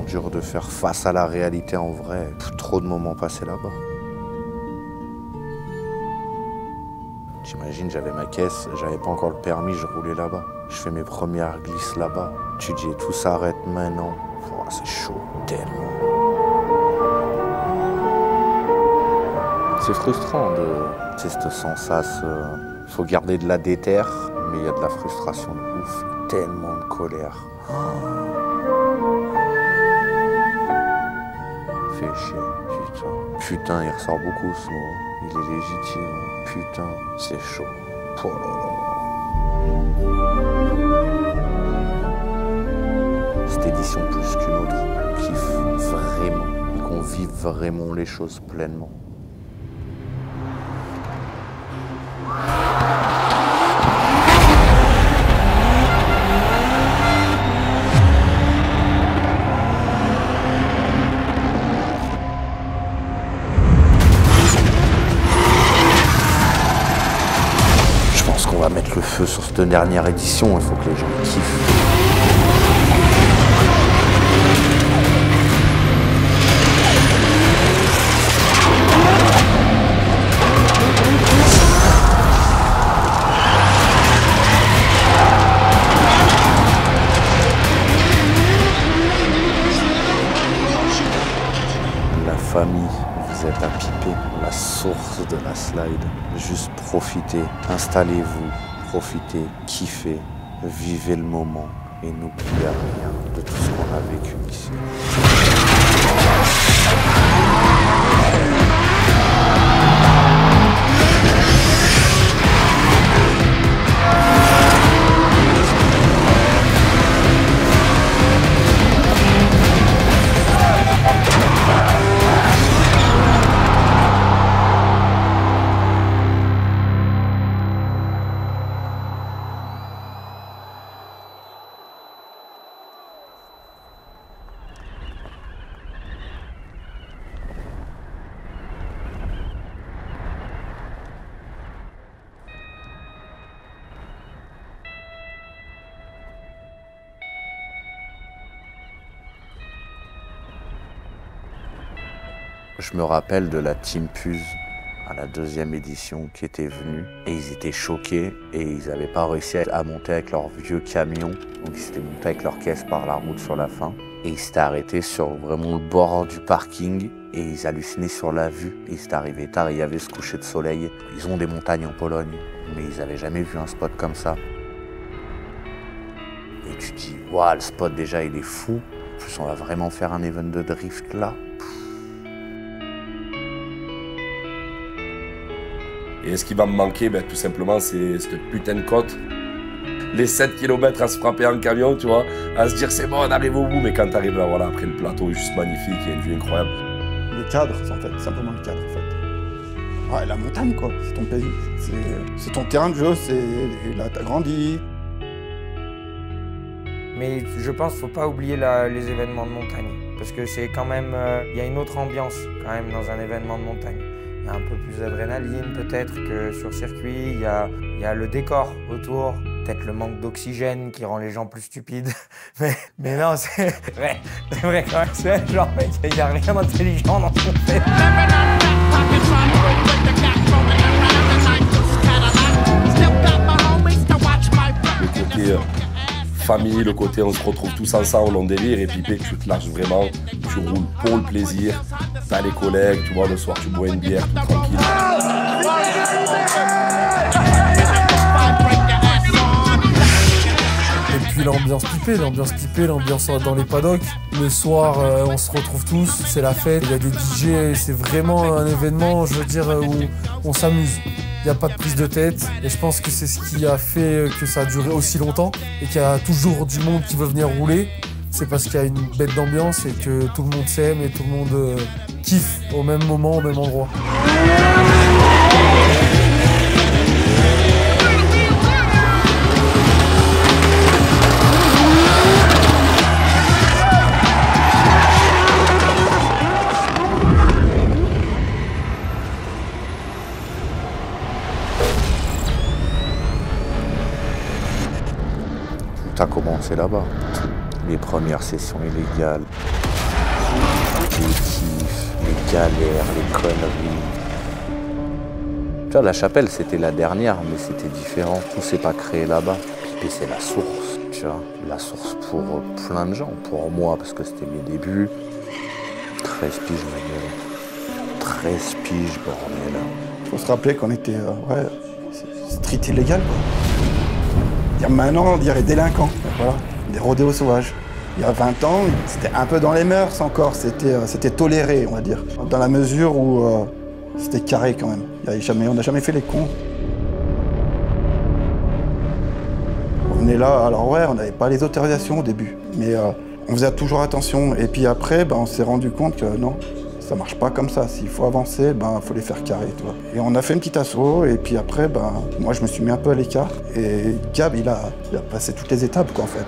tellement dur de faire face à la réalité en vrai. Trop de moments passés là-bas. T'imagines, j'avais ma caisse, j'avais pas encore le permis, je roulais là-bas. Je fais mes premières glisses là-bas. Tu dis, tout s'arrête maintenant. Oh, c'est chaud, tellement. C'est frustrant de... Tu sais, ce sens-sas, faut garder de la déterre, mais il y a de la frustration de ouf. Tellement de colère. Fait chier, putain. Putain, il ressort beaucoup ce mot. Il est légitime. Putain, c'est chaud. Oh là là. Cette édition plus qu'une autre, on kiffe vraiment et qu'on vive vraiment les choses pleinement. On va mettre le feu sur cette dernière édition, il faut que les gens kiffent. La famille, vous êtes à piper, la source de la slide. Juste profitez, installez-vous, profitez, kiffez, vivez le moment et n'oubliez rien de tout ce qu'on a vécu ici. Je me rappelle de la Team Puz à la 2e édition qui était venue et ils étaient choqués et ils n'avaient pas réussi à monter avec leur vieux camion. Donc ils s'étaient montés avec leur caisse par la route sur la fin et ils s'étaient arrêtés sur vraiment le bord du parking et ils hallucinaient sur la vue. Et ils s'étaient arrivés tard, il y avait ce coucher de soleil. Ils ont des montagnes en Pologne mais ils n'avaient jamais vu un spot comme ça. Et tu te dis, waouh, le spot déjà il est fou. En plus on va vraiment faire un event de drift là. Et ce qui va me manquer, ben, tout simplement, c'est cette putain de côte. Les 7 km à se frapper en camion, tu vois, à se dire c'est bon, on arrive au bout, mais quand t'arrives là, voilà, après le plateau est juste magnifique, il y a une vue incroyable. Le cadre, en fait, simplement le cadre, en fait. Ouais, la montagne, quoi, c'est ton pays, c'est ton terrain de jeu, là, t'as grandi. Mais je pense qu'il ne faut pas oublier les événements de montagne, parce que c'est quand même, il y a une autre ambiance quand même dans un événement de montagne. Il y a un peu plus d'adrénaline peut-être que sur circuit, il y a le décor autour, peut-être le manque d'oxygène qui rend les gens plus stupides. mais non, c'est vrai quand même, c'est genre mec, il n'y a rien d'intelligent dans ce qu'on fait. Le côté famille, le côté on se retrouve tous ensemble, on délire et puis tu te lâches vraiment, tu roules pour le plaisir, t'as les collègues, tu vois, le soir tu bois une bière, tout tranquille. Et puis l'ambiance pipée, l'ambiance dans les paddocks. Le soir, on se retrouve tous, c'est la fête, il y a des DJ, c'est vraiment un événement, je veux dire, où on s'amuse. Il n'y a pas de prise de tête et je pense que c'est ce qui a fait que ça a duré aussi longtemps et qu'il y a toujours du monde qui veut venir rouler. C'est parce qu'il y a une bête d'ambiance et que tout le monde s'aime et tout le monde kiffe au même moment, au même endroit. Tout a commencé là-bas. Les premières sessions illégales, les kiffs, les galères, les conneries. Tu vois, la chapelle, c'était la dernière, mais c'était différent. Tout s'est pas créé là-bas. Pipé, c'est la source, tu vois. La source pour plein de gens. Pour moi, parce que c'était mes débuts. 13 piges, ma gueule. 13 piges, bordel. Faut se rappeler qu'on était, street illégal, quoi. Il y a maintenant, on dirait délinquants, voilà. Des rodéos sauvages. Il y a 20 ans, c'était un peu dans les mœurs encore. C'était toléré, on va dire. Dans la mesure où c'était carré quand même. On n'a jamais fait les cons. On venait là, alors ouais, on n'avait pas les autorisations au début, mais on faisait toujours attention. Et puis après, on s'est rendu compte que non, ça marche pas comme ça. S'il faut avancer, il faut les faire carré, tu vois. Et on a fait une petite asso, et puis après, moi je me suis mis un peu à l'écart. Et Gab, il a passé toutes les étapes, quoi, en fait.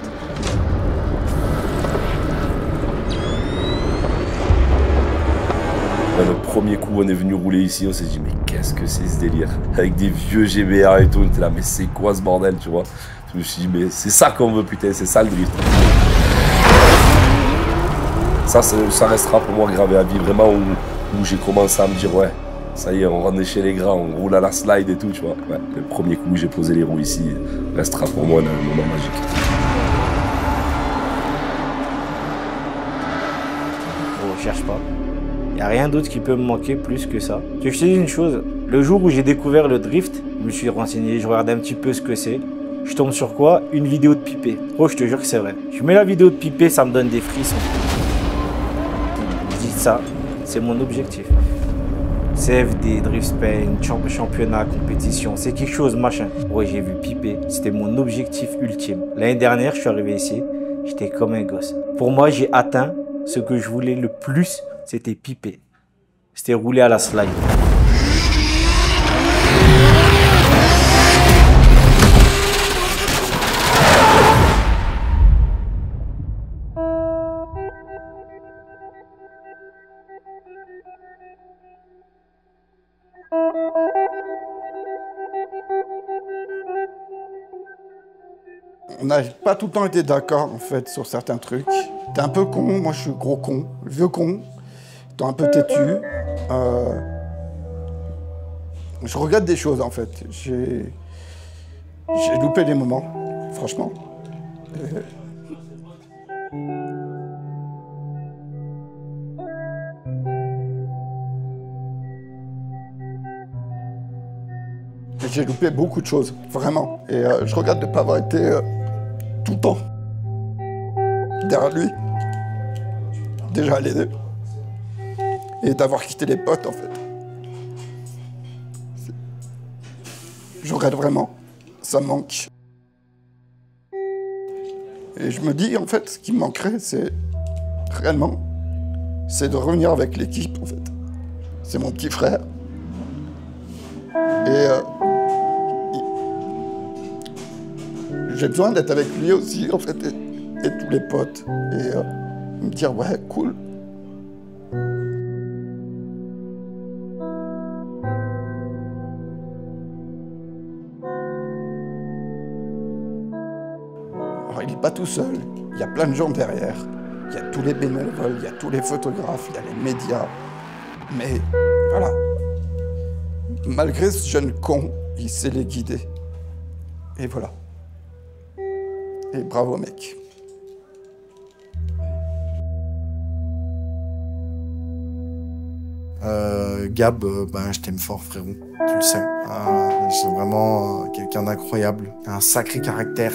Le premier coup, on est venu rouler ici, on s'est dit, mais qu'est-ce que c'est ce délire? Avec des vieux GBR et tout, on était là, mais c'est quoi ce bordel, tu vois? Je me suis dit, mais c'est ça qu'on veut, putain, c'est ça le drift. Ça restera pour moi gravé à vie, vraiment, où j'ai commencé à me dire, ouais, ça y est, on rentre chez les grands, on roule à la slide et tout, tu vois. Ouais, le premier coup où j'ai posé les roues ici, restera pour moi un moment magique. On cherche pas. Il n'y a rien d'autre qui peut me manquer plus que ça. Je te dis une chose, le jour où j'ai découvert le drift, je me suis renseigné, je regardais un petit peu ce que c'est. Je tombe sur quoi? Une vidéo de Pipé. Oh, je te jure que c'est vrai. Je mets la vidéo de Pipé, ça me donne des frissons. Je dis ça, c'est mon objectif. CFD, Drift Spain, championnat, compétition, c'est quelque chose, machin. Ouais, j'ai vu Pipé, c'était mon objectif ultime. L'année dernière, je suis arrivé ici, j'étais comme un gosse. Pour moi, j'ai atteint ce que je voulais le plus, c'était Pipé. C'était rouler à la slide. On n'a pas tout le temps été d'accord, en fait, sur certains trucs. T'es un peu con, moi je suis gros con, vieux con. T'es un peu têtu. Je regrette des choses, en fait. J'ai loupé des moments, franchement. J'ai loupé beaucoup de choses, vraiment. Et je regrette de ne pas avoir été tout le temps derrière lui. Déjà à l'aider. Et d'avoir quitté les potes, en fait. Je regrette vraiment. Ça me manque. Et je me dis, en fait, ce qui me manquerait, c'est réellement, c'est de revenir avec l'équipe, en fait. C'est mon petit frère. Et j'ai besoin d'être avec lui aussi, en fait, et tous les potes. Et me dire, ouais, cool. Alors, il n'est pas tout seul. Il y a plein de gens derrière. Il y a tous les bénévoles, il y a tous les photographes, il y a les médias. Mais voilà. Malgré ce jeune con, il sait les guider. Et voilà. Et bravo, mec. Gab, je t'aime fort, frérot. Tu le sais. C'est vraiment quelqu'un d'incroyable. Un sacré caractère.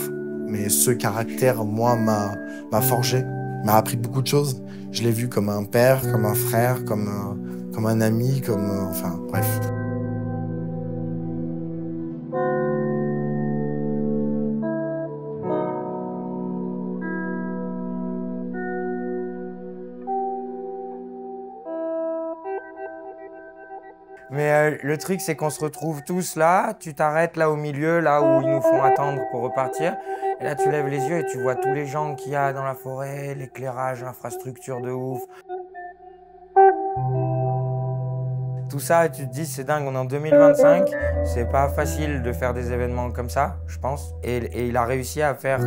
Mais ce caractère, moi, m'a forgé. M'a appris beaucoup de choses. Je l'ai vu comme un père, comme un frère, comme un ami, enfin, bref. Mais le truc, c'est qu'on se retrouve tous là, tu t'arrêtes là au milieu, là où ils nous font attendre pour repartir. Et là, tu lèves les yeux et tu vois tous les gens qu'il y a dans la forêt, l'éclairage, l'infrastructure de ouf. Tout ça, et tu te dis, c'est dingue, on est en 2025, c'est pas facile de faire des événements comme ça, je pense. Et il a réussi à faire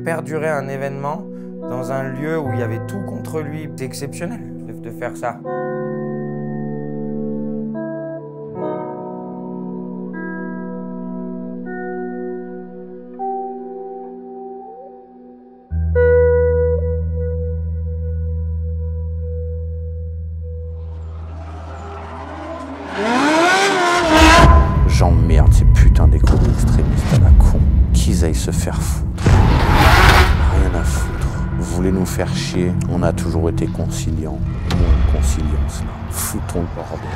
perdurer un événement dans un lieu où il y avait tout contre lui. C'est exceptionnel de faire ça. J'emmerde ces putains d'écolo-extrémistes à la con. Qu'ils aillent se faire foutre. Rien à foutre. Vous voulez nous faire chier, on a toujours été conciliants. Moins conciliance là. Foutons le bordel.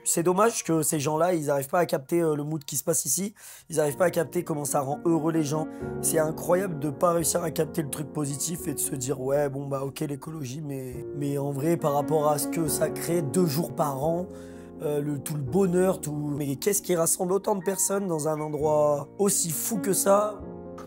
C'est dommage que ces gens-là, ils n'arrivent pas à capter le mood qui se passe ici. Ils n'arrivent pas à capter comment ça rend heureux les gens. C'est incroyable de ne pas réussir à capter le truc positif et de se dire ouais bon bah ok l'écologie mais en vrai par rapport à ce que ça crée 2 jours par an, tout le bonheur, tout. Mais qu'est-ce qui rassemble autant de personnes dans un endroit aussi fou que ça?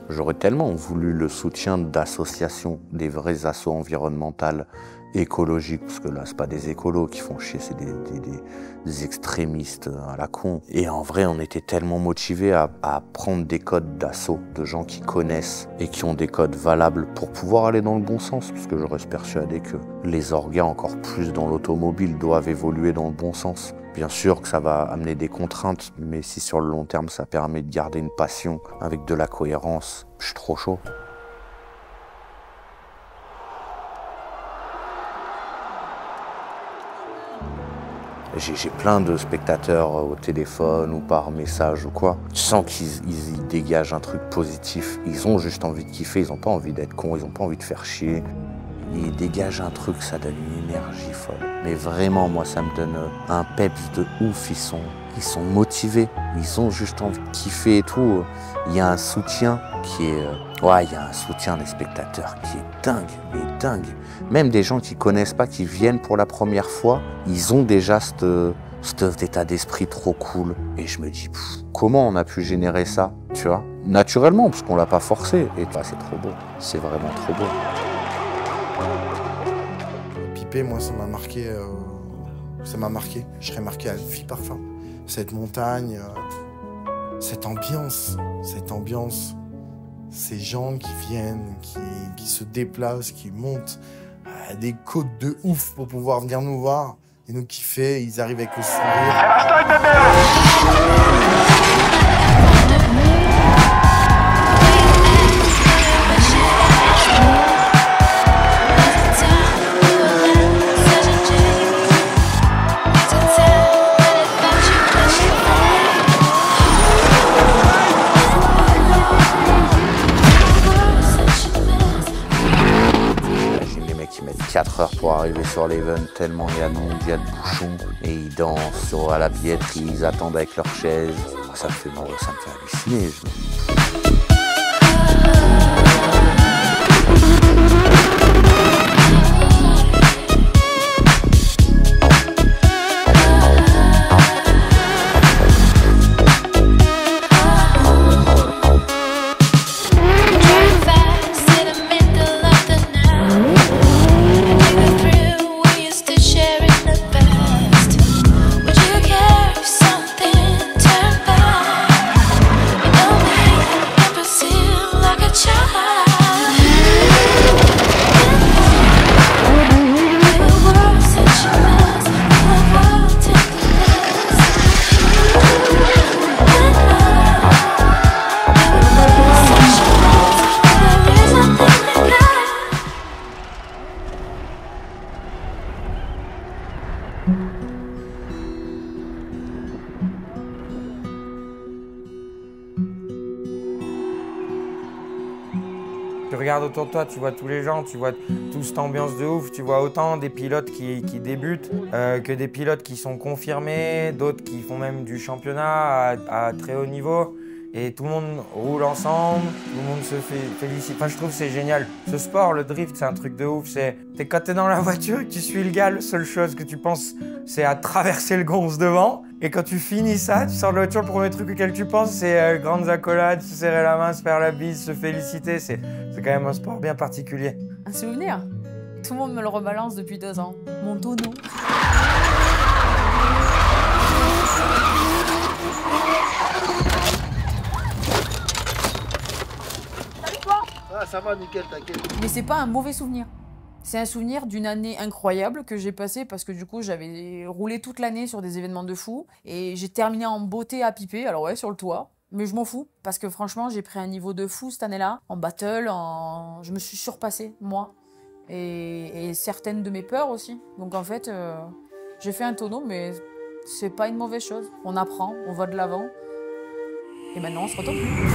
J'aurais tellement voulu le soutien d'associations, des vrais assos environnementales, écologiques, parce que là, c'est pas des écolos qui font chier, c'est des extrémistes à la con. Et en vrai, on était tellement motivés à prendre des codes d'assaut, de gens qui connaissent et qui ont des codes valables pour pouvoir aller dans le bon sens, parce que je reste persuadé que les orgas, encore plus dans l'automobile, doivent évoluer dans le bon sens. Bien sûr que ça va amener des contraintes, mais si sur le long terme, ça permet de garder une passion avec de la cohérence, je suis trop chaud. J'ai plein de spectateurs au téléphone ou par message ou quoi. Tu sens qu'ils dégagent un truc positif. Ils ont juste envie de kiffer, ils n'ont pas envie d'être cons, ils n'ont pas envie de faire chier. Ils dégagent un truc, ça donne une énergie folle. Mais vraiment, moi, ça me donne un peps de ouf. Ils sont motivés, ils ont juste envie de kiffer et tout. Il y a un soutien qui est... il y a un soutien des spectateurs qui est dingue, mais dingue. Même des gens qui connaissent pas, qui viennent pour la première fois, ils ont déjà cet état d'esprit trop cool. Et je me dis, comment on a pu générer ça, tu vois? Naturellement, parce qu'on l'a pas forcé. Et c'est trop beau, c'est vraiment trop beau. Pipé, moi, ça m'a marqué. Je serais marqué à vie parfum. Cette montagne, cette ambiance, ces gens qui viennent, qui se déplacent, qui montent des côtes de ouf pour pouvoir venir nous voir et nous kiffer. Ils arrivent avec le sourire. J'imagine les mecs qui mettent 4 heures pour arriver sur l'event, tellement il y a de monde, il y a de bouchons, et ils dansent à la billetterie, ils attendent avec leurs chaises. Ça me fait halluciner. Child Tu regardes autour de toi, tu vois tous les gens, tu vois toute cette ambiance de ouf, tu vois autant des pilotes qui débutent que des pilotes qui sont confirmés, d'autres qui font même du championnat à très haut niveau. Et tout le monde roule ensemble, tout le monde se félicite. Enfin, je trouve que c'est génial. Ce sport, le drift, c'est un truc de ouf. Quand t'es dans la voiture et que tu suis le gars, la seule chose que tu penses, c'est à traverser le gonze devant. Et quand tu finis ça, tu sors de la voiture, le premier truc auquel tu penses, c'est grandes accolades, se serrer la main, se faire la bise, se féliciter. C'est quand même un sport bien particulier. Un souvenir. Tout le monde me le rebalance depuis 2 ans. Mon tonneau. Ah, ça va, nickel, t'inquiète. Mais c'est pas un mauvais souvenir. C'est un souvenir d'une année incroyable que j'ai passée parce que du coup, j'avais roulé toute l'année sur des événements de fou et j'ai terminé en beauté à Pipé, alors ouais, sur le toit. Mais je m'en fous parce que franchement, j'ai pris un niveau de fou cette année-là, en battle, je me suis surpassée, moi. Et certaines de mes peurs aussi. Donc en fait, j'ai fait un tonneau, mais c'est pas une mauvaise chose. On apprend, on va de l'avant. Et maintenant, on se retombe plus.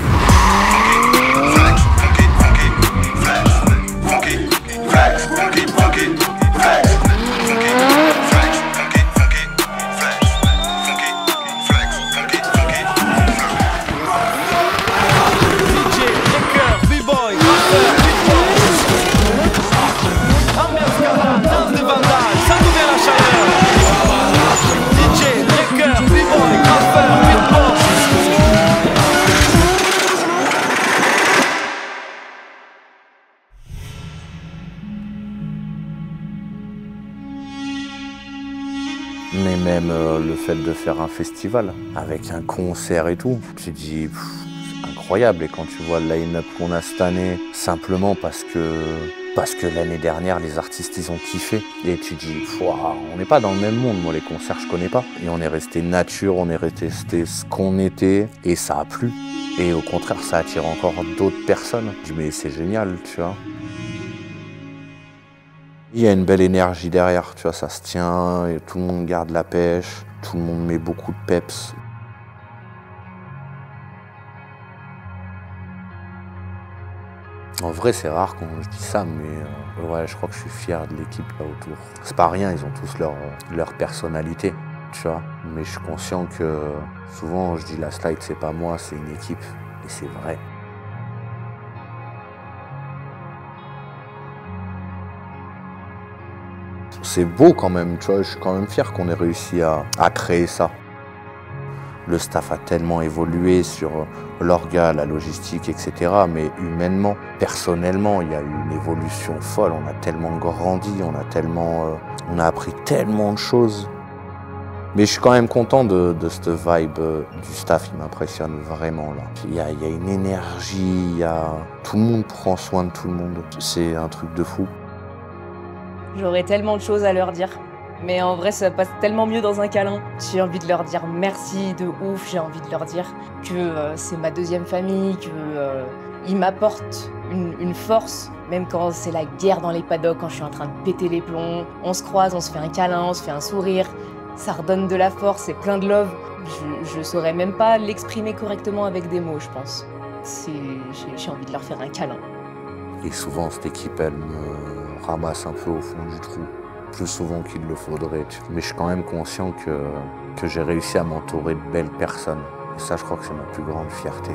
Mais même le fait de faire un festival avec un concert et tout, tu te dis c'est incroyable. Et quand tu vois le line-up qu'on a cette année, simplement parce que l'année dernière les artistes ils ont kiffé, et tu te dis on n'est pas dans le même monde. Moi les concerts je connais pas, et on est resté nature, on est resté ce qu'on était, et ça a plu. Et au contraire ça attire encore d'autres personnes. Je dis mais c'est génial, tu vois. Il y a une belle énergie derrière, tu vois, ça se tient, et tout le monde garde la pêche, tout le monde met beaucoup de peps. En vrai, c'est rare quand je dis ça, mais ouais, je crois que je suis fier de l'équipe là autour. C'est pas rien, ils ont tous leur personnalité, tu vois. Mais je suis conscient que souvent, je dis la slide, c'est pas moi, c'est une équipe, et c'est vrai. C'est beau quand même, tu vois, je suis quand même fier qu'on ait réussi à créer ça. Le staff a tellement évolué sur l'orga, la logistique, etc. Mais humainement, personnellement, il y a eu une évolution folle. On a tellement grandi, on a appris tellement de choses. Mais je suis quand même content de cette vibe du staff, il m'impressionne vraiment là. Il y a une énergie, tout le monde prend soin de tout le monde. C'est un truc de fou. J'aurais tellement de choses à leur dire, mais en vrai ça passe tellement mieux dans un câlin. J'ai envie de leur dire merci de ouf, j'ai envie de leur dire que c'est ma deuxième famille, qu'ils m'apportent une force, même quand c'est la guerre dans les paddocks, quand je suis en train de péter les plombs. On se croise, on se fait un câlin, on se fait un sourire, ça redonne de la force, c'est plein de love. Je saurais même pas l'exprimer correctement avec des mots, je pense. J'ai envie de leur faire un câlin. Et souvent cette équipe, elle me ramasse un peu au fond du trou, plus souvent qu'il le faudrait. Mais je suis quand même conscient que j'ai réussi à m'entourer de belles personnes. Et ça, je crois que c'est ma plus grande fierté.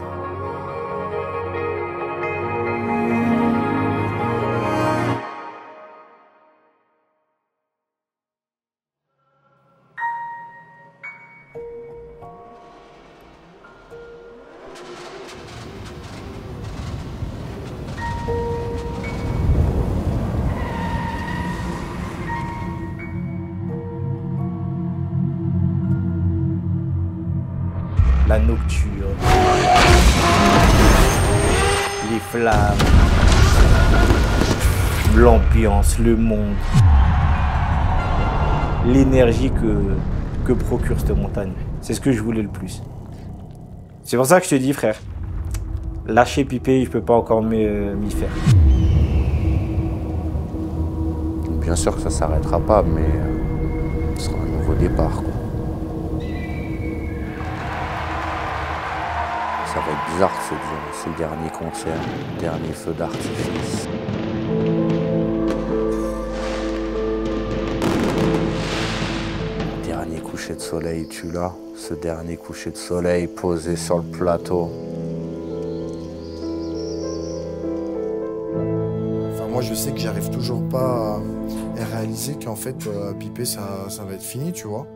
La nocturne, les flammes, l'ambiance, le monde, l'énergie que procure cette montagne. C'est ce que je voulais le plus. C'est pour ça que je te dis, frère, lâcher Pipé, je peux pas encore m'y faire. Bien sûr que ça s'arrêtera pas, mais ce sera un au départ, quoi. Ça va être bizarre de se dire, c'est le dernier concert, le dernier feu d'artifice. Dernier coucher de soleil, tu l'as. Ce dernier coucher de soleil posé sur le plateau. Enfin, moi, je sais que j'arrive toujours pas à réaliser qu'en fait, Pipé, ça va être fini, tu vois.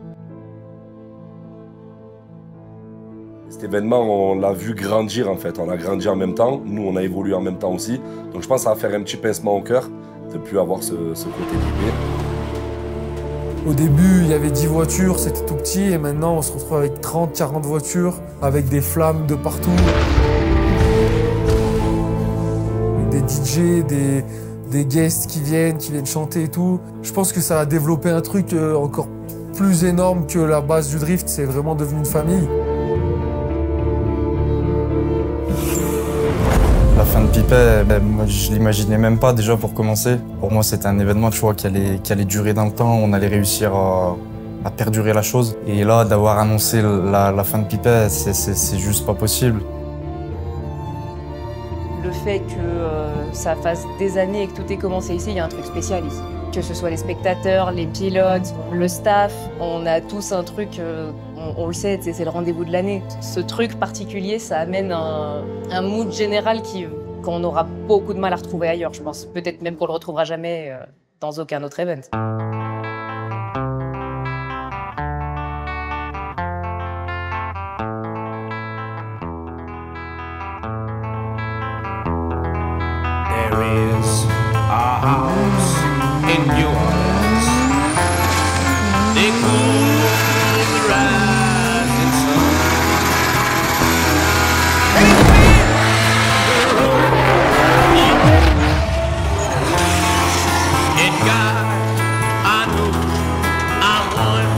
Cet événement, on l'a vu grandir en fait. On a grandi en même temps. Nous, on a évolué en même temps aussi. Donc je pense que ça va faire un petit pincement au cœur de ne plus avoir ce côté Pipé. Au début, il y avait 10 voitures, c'était tout petit. Et maintenant, on se retrouve avec 30, 40 voitures, avec des flammes de partout. Des DJ, des guests qui viennent chanter et tout. Je pense que ça a développé un truc encore plus énorme que la base du drift. C'est vraiment devenu une famille. La fin de Pipé, moi je l'imaginais même pas déjà pour commencer. Pour moi c'était un événement tu vois, qui allait durer dans le temps, on allait réussir à perdurer la chose. Et là d'avoir annoncé la fin de Pipé, c'est juste pas possible. Le fait que ça fasse des années et que tout ait commencé ici, il y a un truc spécial ici. Que ce soit les spectateurs, les pilotes, le staff, on a tous un truc, on le sait, c'est le rendez-vous de l'année. Ce truc particulier, ça amène un mood général qu'on aura beaucoup de mal à retrouver ailleurs, je pense. Peut-être même qu'on le retrouvera jamais dans aucun autre event. There is a house in New Orleans. They cool the rising sun. In God, I know I'm one.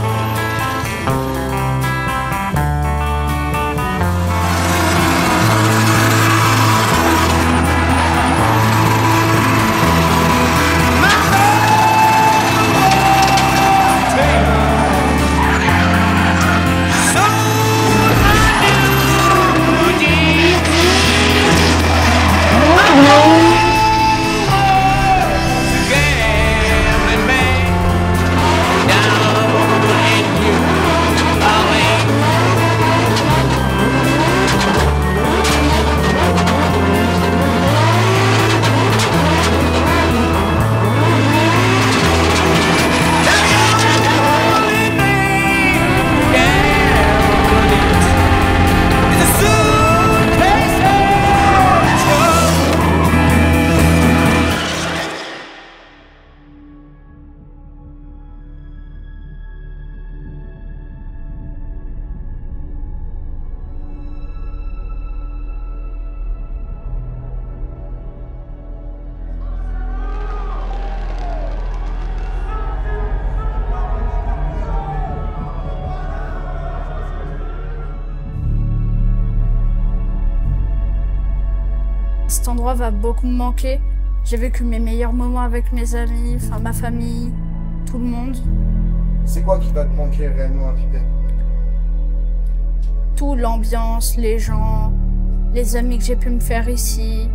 Cet endroit va beaucoup me manquer. J'ai vécu mes meilleurs moments avec mes amis, enfin ma famille, tout le monde. C'est quoi qui va te manquer réellement à Pipé? Tout, l'ambiance, les gens, les amis que j'ai pu me faire ici.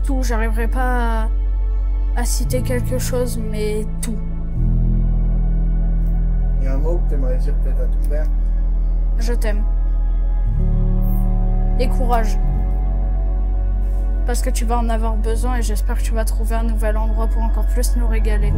Tout, j'arriverai pas à citer quelque chose, mais tout. Il y a un mot que tu aimerais dire peut-être à ton père? Je t'aime. Et courage. Parce que tu vas en avoir besoin et j'espère que tu vas trouver un nouvel endroit pour encore plus nous régaler.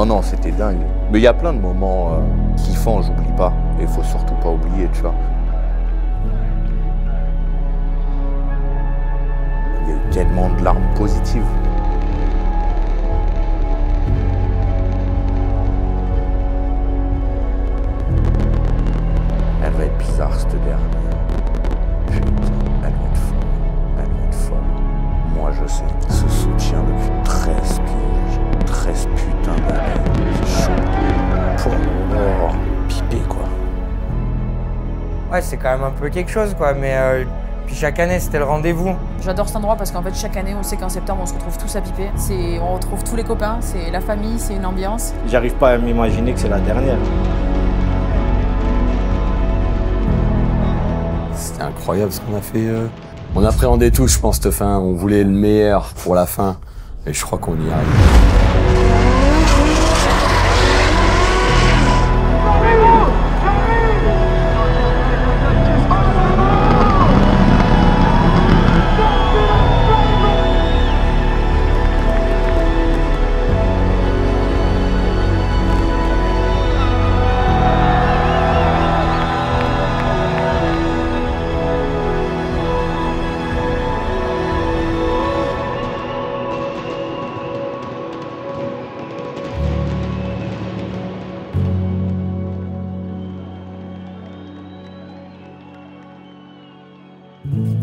Non, c'était dingue. Mais il y a plein de moments kiffants, j'oublie pas. Et il faut surtout pas oublier, tu vois. Il y a eu tellement de larmes positives. Ouais, c'est quand même un peu quelque chose, quoi. Mais puis chaque année, c'était le rendez-vous. J'adore cet endroit parce qu'en fait, chaque année, on sait qu'en septembre, on se retrouve tous à piper. On retrouve tous les copains, c'est la famille, c'est une ambiance. J'arrive pas à m'imaginer que c'est la dernière. C'était incroyable ce qu'on a fait. On appréhendait tous, je pense, cette fin. On voulait le meilleur pour la fin. Et je crois qu'on y arrive.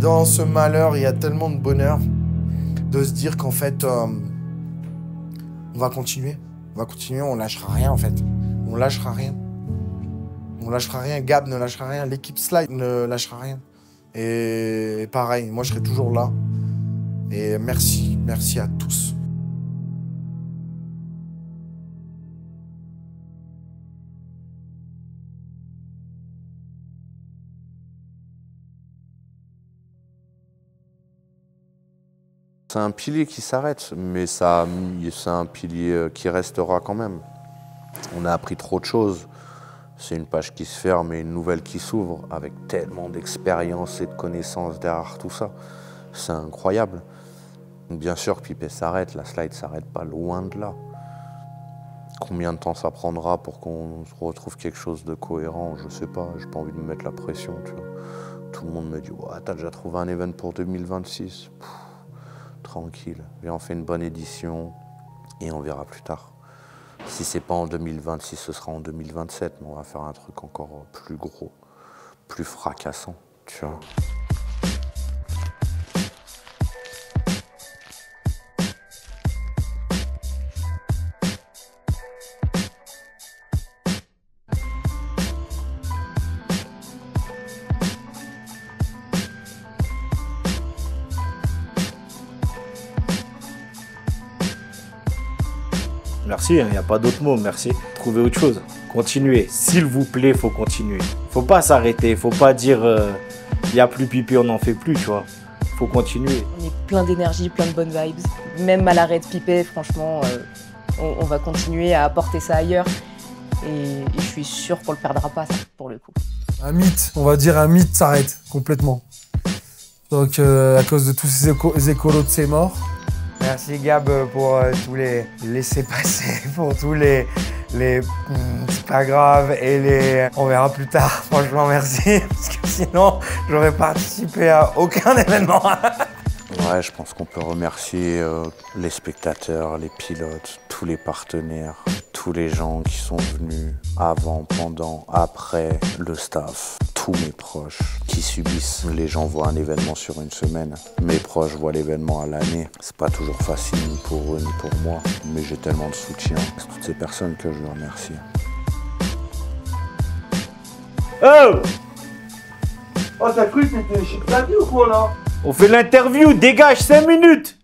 Dans ce malheur, il y a tellement de bonheur de se dire qu'en fait, on va continuer. On va continuer, on lâchera rien en fait. On lâchera rien. On lâchera rien, Gab ne lâchera rien, l'équipe Slide ne lâchera rien. Et pareil, moi je serai toujours là. Et merci, merci à tous. C'est un pilier qui s'arrête, mais c'est un pilier qui restera quand même. On a appris trop de choses. C'est une page qui se ferme et une nouvelle qui s'ouvre avec tellement d'expérience et de connaissances derrière tout ça. C'est incroyable. Bien sûr, Pipé s'arrête, la Slide s'arrête pas, loin de là. Combien de temps ça prendra pour qu'on retrouve quelque chose de cohérent, je sais pas, j'ai pas envie de me mettre la pression, tu vois. Tout le monde me dit ouais, t'as déjà trouvé un event pour 2026. Tranquille, viens, on fait une bonne édition et on verra plus tard. Si c'est pas en 2026, ce sera en 2027, mais on va faire un truc encore plus gros, plus fracassant, tu vois. Merci, il n'y a pas d'autre mot, merci. Trouvez autre chose. Continuez, s'il vous plaît, faut continuer. Faut pas s'arrêter, faut pas dire il n'y a plus Pipé, on n'en fait plus, tu vois. Faut continuer. On est plein d'énergie, plein de bonnes vibes. Même à l'arrêt de Pipé, franchement, on va continuer à apporter ça ailleurs. Et je suis sûre qu'on le perdra pas, ça, pour le coup. Un mythe, on va dire un mythe s'arrête complètement. Donc à cause de tous ces écolos de ces morts. Merci Gab pour tous les laissés-passer, pour tous les c'est pas grave et les on verra plus tard. Franchement merci, parce que sinon j'aurais participé à aucun événement. Ouais, je pense qu'on peut remercier les spectateurs, les pilotes, tous les partenaires, tous les gens qui sont venus avant, pendant, après, le staff, tous mes proches qui subissent. Les gens voient un événement sur une semaine, mes proches voient l'événement à l'année. C'est pas toujours facile ni pour eux ni pour moi, mais j'ai tellement de soutien. C'est toutes ces personnes que je veux remercier. Oh! Oh, t'as cru que t'étais chez Xavier ou quoi là? On fait l'interview, dégage 5 minutes!